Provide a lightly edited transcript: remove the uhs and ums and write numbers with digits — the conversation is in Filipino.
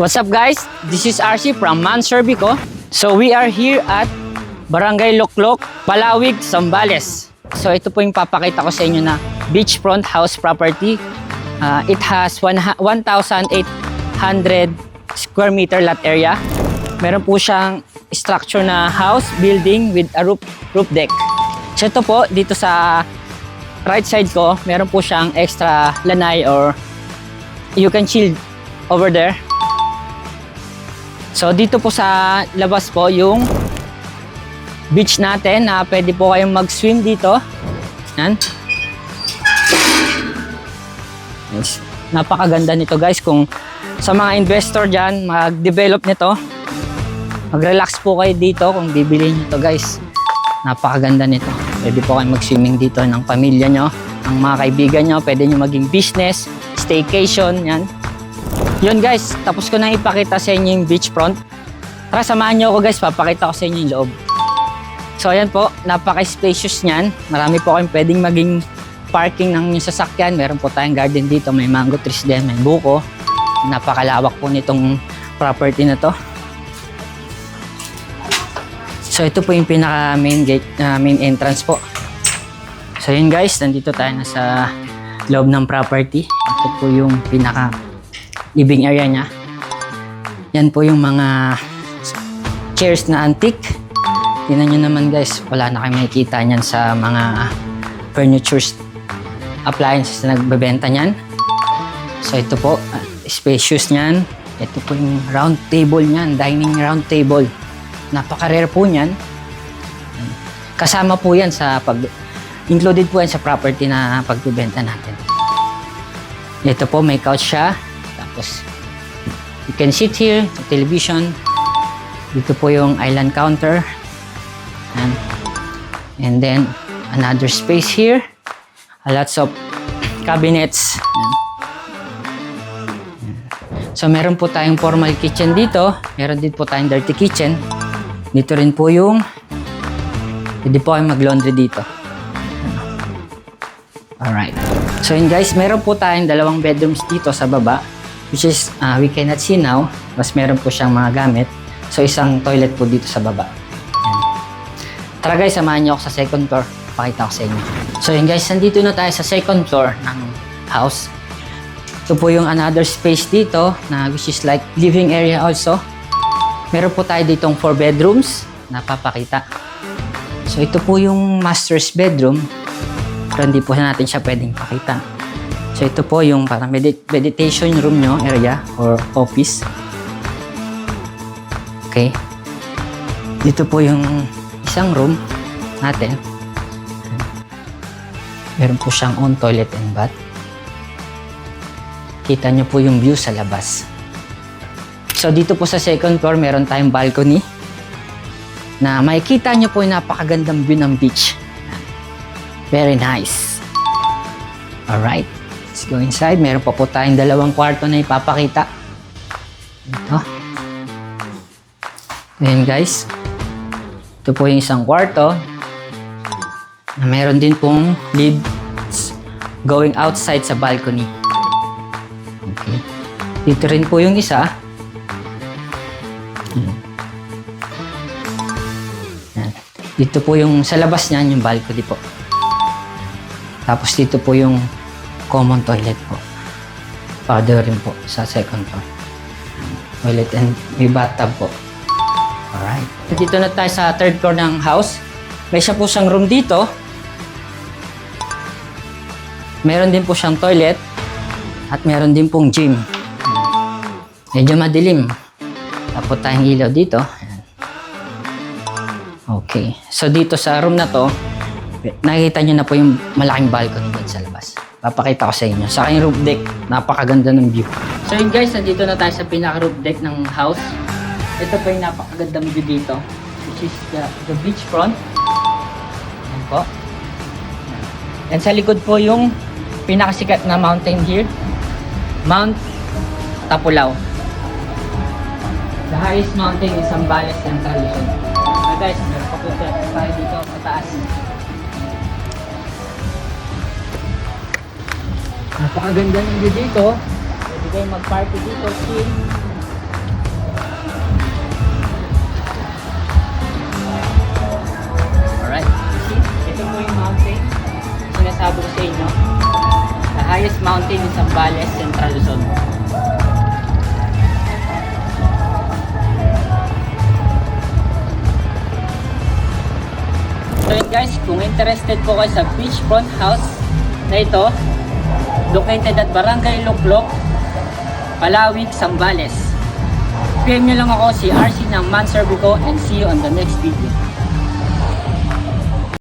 What's up guys? This is RC from Mansurbico. So we are here at Barangay Loklok, Palawig, Zambales. So ito po yung papakita ko sa inyo na beachfront house property. It has 1,800 square meter lot area. Meron po siyang structure na house building with a roof deck. So ito po dito sa right side ko, meron po siyang extra lanay or you can chill over there. So dito po sa labas po yung beach natin na pwede po kayong mag-swim dito. Yan. Yes. Napakaganda nito guys. Kung sa mga investor dyan, mag-develop nito, mag-relax po kayo dito kung bibili nyo ito guys. Napakaganda nito. Pwede po kayong mag-swimming dito ng pamilya nyo, ng mga kaibigan nyo. Pwede nyo maging business, staycation, yan. Yun guys, tapos ko na ipakita sa inyo yung beachfront. Tara, samahan nyo ako guys, papakita ko sa inyo yung loob. So ayan po, napaka-spacious niyan. Marami po kayong pwedeng maging parking ng inyong sasakyan. Meron po tayong garden dito, may mango trees din, may buko. Napakalawak po nitong property na to. So ito po yung pinaka main gate, main entrance po. So yun guys, nandito tayo na sa loob ng property. Ito po yung pinaka living area niya. Yan po yung mga chairs na antique. Tingnan nyo naman guys, wala na kayo makikita niyan sa mga furnitures, appliances na nagbebenta niyan. So ito po, spacious niyan. Ito po yung round table niyan, dining round table. Napaka-rare po niyan. Kasama po yan sa included po yan sa property na pagbebenta natin. Ito po, may couch siya. Tapos, you can sit here, television. Dito po yung island counter. And then, another space here. Lots of cabinets. So, meron po tayong formal kitchen dito. Meron din po tayong dirty kitchen. Dito rin po yung pwede po kayong mag-laundry dito. Alright. So, yun guys, meron po tayong 2 bedrooms dito sa baba. Which is, we cannot see now. Mas meron po siyang mga gamit. So, isang toilet po dito sa baba. Yan. Tara guys, samahan niyo ako sa second floor. Pakita ko sa inyo. So, yun guys, nandito na tayo sa second floor ng house. Ito po yung another space dito na which is like living area also. Meron po tayo ditong 4 bedrooms na papakita. So, ito po yung master's bedroom. Pero hindi po natin siya pwedeng pakita. So, ito po yung parang meditation room nyo area or office. Okay. Dito po yung isang room natin. Meron po siyang own toilet and bath. Kita nyo po yung view sa labas. So, dito po sa second floor, meron tayong balcony na makikita nyo po yung napakagandang view ng beach. Very nice. Alright. Let's go inside. Meron pa po tayong 2 kwarto na ipapakita. Ito. Ayan guys. Ito po yung isang kwarto. Na meron din pong leads going outside sa balcony. Okay. Dito rin po yung isa. Ayan. Dito po yung sa labas niyan, yung balcony po. Tapos dito po yung common toilet po. Powder rin po sa second floor. Toilet and may bathtub po. Alright. Dito na tayo sa third floor ng house. May siya po siyang room dito. Meron din po siyang toilet. At meron din pong gym. Medyo madilim. Tapos tayong ilaw dito. Okay. So dito sa room na to, nakikita nyo na po yung malaking balcony doon sa labas. Papakita ko sa inyo. Sa aking roof deck, napakaganda ng view. So yun guys, nandito na tayo sa pinaka-roof deck ng house. Ito po yung napakagandang view dito, which is the beach front. Yan po. And sa likod po yung pinakasikat na mountain here, Mount Tapulaw. The highest mountain in Zambales Central Luzon. So guys, meron pa po tayo dito sa taas. Napakaganda ng view dito. Pwede kayo mag-party dito, chill. Ito po yung mountain. Sinasabi ko sa inyo. The highest mountain in Zambales, Central Luzon. So yun guys, kung interested po kayo sa beachfront house na ito, located at Barangay Luklok, Palawig, Zambales. PM nyo lang ako si RC ng Manservico and see you on the next video.